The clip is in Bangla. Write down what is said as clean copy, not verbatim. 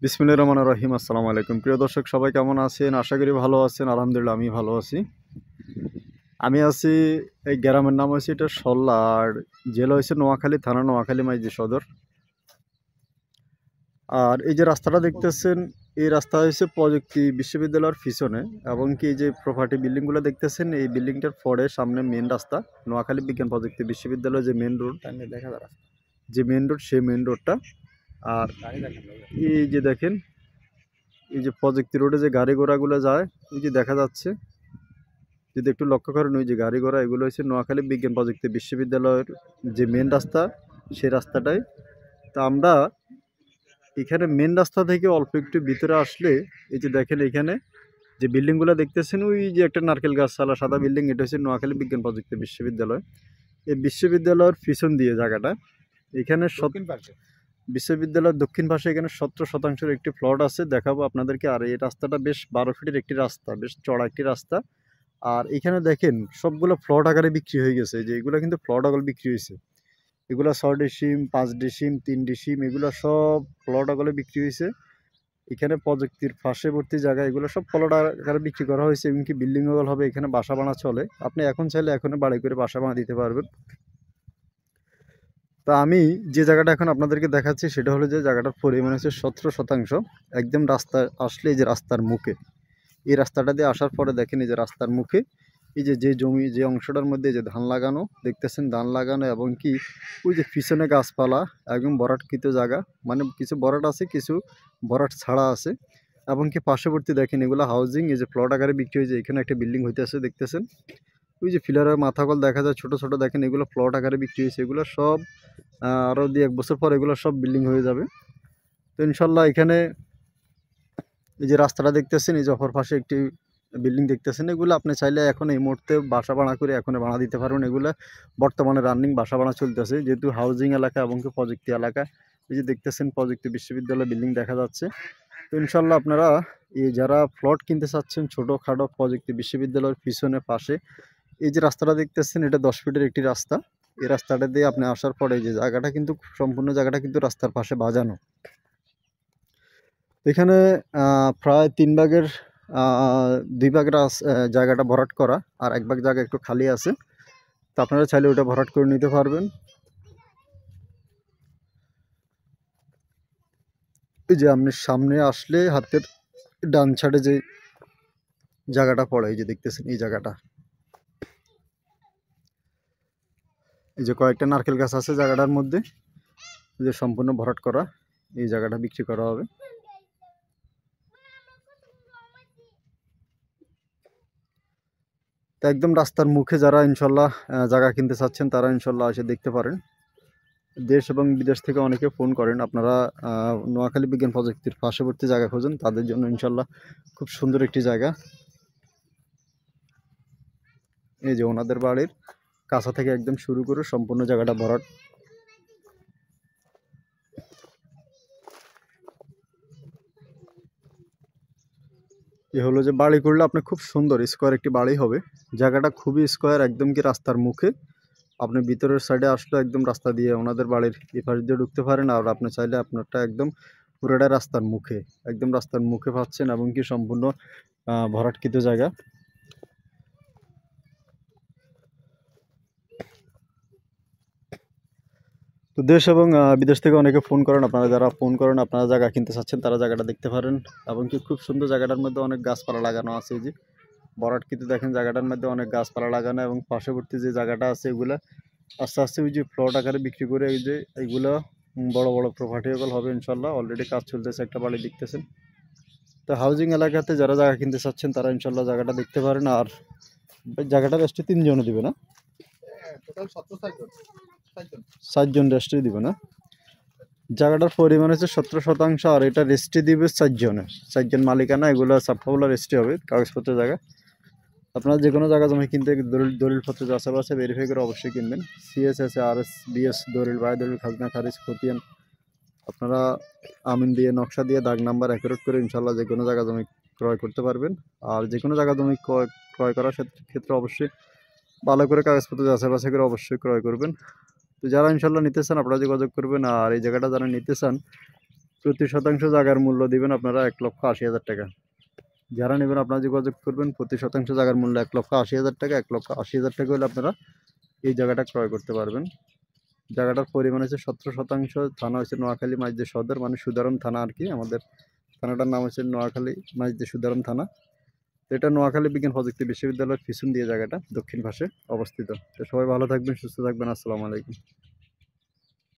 বিসমিল্লাহির রহমানির রহিম। আসসালামু আলাইকুম। প্রিয় দর্শক সবাই কেমন আছেন? আশা করি ভালো আছেন। আলহামদুলিল্লাহ আমি ভালো আছি। আমি আছি এই গ্রামের নাম হচ্ছে এটা সল্লা, আর জেলা হচ্ছে নোয়াখালী, থানা নোয়াখালী, মাইজি সদর। আর এই যে রাস্তাটা দেখতেছেন, এই রাস্তা হচ্ছে প্রযুক্তি বিশ্ববিদ্যালয়ের পিছনে, এবং কি এই যে প্রপার্টি বিল্ডিংগুলো দেখতেছেন, এই বিল্ডিংটার পরে সামনে মেন রাস্তা, নোয়াখালী বিজ্ঞান প্রযুক্তি বিশ্ববিদ্যালয় যে মেন রোড, যে মেন রোড, সেই মেন রোডটা। আর এই যে দেখেন, এই যে প্রযুক্তি রোডে যে গাড়ি ঘোড়াগুলো যায়, ওই যে দেখা যাচ্ছে, যদি একটু লক্ষ্য করেন, ওই যে গাড়ি ঘোড়া, এগুলো হচ্ছে নোয়াখালী বিজ্ঞান প্রযুক্তি বিশ্ববিদ্যালয়ের যে মেন রাস্তা, সেই রাস্তাটাই। তো আমরা এখানে মেন রাস্তা থেকে অল্প একটু ভিতরে আসলে, এই যে দেখেন এখানে যে বিল্ডিংগুলো দেখতেছেন, ওই যে একটা নারকেল গাছশালা সাদা বিল্ডিং, এটা হচ্ছে নোয়াখালী বিজ্ঞান প্রযুক্তি বিশ্ববিদ্যালয়। এই বিশ্ববিদ্যালয়ের পিছন দিয়ে জায়গাটা, এখানে বিশ্ববিদ্যালয়ের দক্ষিণ পাশে এখানে 17% একটি প্লট আছে, দেখাবো আপনাদেরকে। আর এই রাস্তাটা বেশ 12 ফিটের একটি রাস্তা, বেশ চড়া একটি রাস্তা। আর এখানে দেখেন সবগুলো প্লট আকারে বিক্রি হয়ে গেছে, যে এগুলো কিন্তু প্লট আকারে বিক্রি হয়েছে। এগুলো 6 ডিসিম, 5 ডিসিম, 3 ডিসিম, এগুলো সব প্লট আকারে বিক্রি হয়েছে। এখানে প্রযুক্তির পার্শ্ববর্তী জায়গা, এগুলো সব প্লট আকারে বিক্রি করা হয়েছে। এমনকি বিল্ডিং হল হবে, এখানে বাসা বানা চলে। আপনি এখন চাইলে এখনো বাড়ি করে বাসা বানা দিতে পারবেন। তা আমি যে জায়গাটা এখন আপনাদেরকে দেখাচ্ছি, সেটা হলো যে জায়গাটার পরিমাণ হচ্ছে 17%। একদম রাস্তা আসলে, এই যে রাস্তার মুখে, এই রাস্তাটা দিয়ে আসার পরে দেখেন, এই যে রাস্তার মুখে এই যে যে জমি, যে অংশটার মধ্যে যে ধান লাগানো দেখতেছেন, ধান লাগানো, এবং কি ওই যে পিছনে গাছপালা, একদম ভরাটকৃত জায়গা। মানে কিছু ভরাট আছে, কিছু ভরাট ছাড়া আছে। এবং কি পার্শ্ববর্তী দেখেন, এগুলো হাউজিং, এই যে প্লট আকারে বিক্রি হয়েছে। এখানে একটা বিল্ডিং হইতেছে দেখতেছেন, ওই যে ফিলারের মাথাকল দেখা যায় ছোট ছোট, দেখেন এগুলো প্লট আকারে বিক্রি হয়েছে। এগুলো সব আরও 2-1 বছর পর এগুলো সব বিল্ডিং হয়ে যাবে। তো ইনশাল্লাহ এখানে এই যে রাস্তাটা দেখতেছেন, এই যে অপর পাশে একটি বিল্ডিং দেখতেছেন, এগুলো আপনি চাইলে এখন এই মুহূর্তে বাসা ভাড়া করে এখন ভাড়া দিতে পারবেন। এগুলো বর্তমানে রানিং বাসা ভাড়া চলতেছে, যেহেতু হাউজিং এলাকা এবং কি প্রযুক্তি এলাকা। এই যে দেখতেছেন প্রযুক্তি বিশ্ববিদ্যালয় বিল্ডিং দেখা যাচ্ছে। তো ইনশাল্লাহ আপনারা এই যারা প্লট কিনতে চাচ্ছেন ছোটোখাটো প্রযুক্তি বিশ্ববিদ্যালয়ের পিছনে পাশে, এই যে রাস্তাটা দেখতেছেন, এটা 10 ফিটের একটি রাস্তা। এই রাস্তাটা দিয়ে আপনি আসার পরে এই যে জায়গাটা কিন্তু, সম্পূর্ণ জায়গাটা কিন্তু রাস্তার পাশে বাজানো। এখানে প্রায় 3 ভাগের 2 ভাগের জায়গাটা ভরাট করা, আর 1 ভাগ জায়গা একটু খালি আছে। তো আপনারা চাইলে ওটা ভরাট করে নিতে পারবেন। এই যে আপনি সামনে আসলে হাতের ডান সাইডে যে জায়গাটা পড়ে, এই যে দেখতেছেন এই জায়গাটা, এই যে কয়েকটা নারকেল গাছ আছে জায়গাটার মধ্যে, এই যে সম্পূর্ণ ভরাট করা, এই জায়গাটা বিক্রি করা হবে। তো একদম রাস্তার মুখে যারা ইনশাল্লাহ জায়গা কিনতে চাচ্ছেন, তারা ইনশাল্লাহ এসে দেখতে পারেন। দেশ এবং বিদেশ থেকে অনেকে ফোন করেন, আপনারা নোয়াখালী বিজ্ঞান প্রযুক্তির পার্শ্ববর্তী জায়গা খোঁজেন, তাদের জন্য ইনশাল্লাহ খুব সুন্দর একটি জায়গা। এই যে ওনাদের বাড়ির কাছা থেকে একদম শুরু করে সম্পূর্ণ জায়গাটা ভরাট। এ হলো যে বাড়ি করলে আপনি খুব সুন্দর স্কোয়ার একটি বাড়ি হবে। জায়গাটা খুবই স্কোয়ার, একদম কি রাস্তার মুখে। আপনি ভিতরের সাইডে আসলে একদম রাস্তা দিয়ে ওনাদের বাড়ির এপাশ দিয়ে ঢুকতে পারেন, আর আপনি চাইলে আপনারটা একদম পুরোটা রাস্তার মুখে, একদম রাস্তার মুখে পাচ্ছেন, এবং কি সম্পূর্ণ ভরাটকৃত জায়গা। তো দেশ এবং বিদেশ থেকে অনেকে ফোন করেন, আপনারা যারা ফোন করেন, আপনারা জায়গা কিনতে চাচ্ছেন, তারা জায়গাটা দেখতে পারেন। এবং কি খুব সুন্দর, জায়গাটার মধ্যে অনেক গাছপালা লাগানো আছে। এই যে ভরাটকৃত দেখেন, জায়গাটার মধ্যে অনেক গাছপালা লাগানো, এবং পার্শ্ববর্তী যে জায়গাটা আছে, এগুলা আস্তে আস্তে ওই যে প্লট আকারে বিক্রি করে, এই যে এইগুলো বড় বড় প্রপার্টিবল হবে ইনশাল্লাহ। অলরেডি কাজ চলতেছে, একটা বাড়ি দেখতেছেন। তো হাউজিং এলাকাতে যারা জায়গা কিনতে চাচ্ছেন, তারা ইনশাল্লাহ জায়গাটা দেখতে পারেন। আর জায়গাটা রেস্টে 3 জনও দিবে না, 7 জন রেস্টে দিবে না। জায়গাটার পরিমাণ হচ্ছে 17%, আর এটা রেস্টে দিবে 4 জনের, 4 জন মালিকানা। এগুলো সাবফাবলা রেস্টে হবে, কাগজপত্রের জায়গা। আপনারা যে কোনো জায়গা জমি কিনতে দলিলপত্র যাচাই বাছাই ভেরিফাই করে অবশ্যই কিনবেন। সিএসএস, আরএস, বিএস দলিল, বায়ু দলিল, খাজনা খারিজ, খতিয়ান আপনারা আমিন দিয়ে, নকশা দিয়ে, দাগ নাম্বার অ্যাকুরেট করে ইনশাল্লাহ যে কোনো জায়গা জমি ক্রয় করতে পারবেন। আর যে কোনো জায়গা জমি ক্রয় করার ক্ষেত্রে অবশ্যই ভালো করে কাগজপত্র যাচাই বাছাই করে অবশ্যই ক্রয় করবেন। তো যারা ইনশাল্লাহ নিতে চান, আপনারা যোগাযোগ করবেন। আর এই জায়গাটা যারা নিতে চান, প্রতি শতাংশ জায়গার মূল্য দিবেন আপনারা 1,80,000 টাকা। যারা নেবেন আপনারা যোগাযোগ করবেন। প্রতি শতাংশ জায়গার মূল্য 1,80,000 টাকা। 1,80,000 টাকা হলে আপনারা এই জায়গাটা ক্রয় করতে পারবেন। জায়গাটার পরিমাণ হচ্ছে 17%। থানা হচ্ছে নোয়াখালী মাইজদী সদর, মানে সুদারম থানা আর কি। আমাদের থানাটার নাম হচ্ছে নোয়াখালী মাইজদী সুদারম থানা। এটা নোয়াখালী বিজ্ঞান প্রযুক্তি বিশ্ববিদ্যালয়ের পিছন দিয়ে জায়গাটা দক্ষিণ পাশে অবস্থিত। তো সবাই ভালো থাকবেন, সুস্থ থাকবেন। আসসালামু আলাইকুম।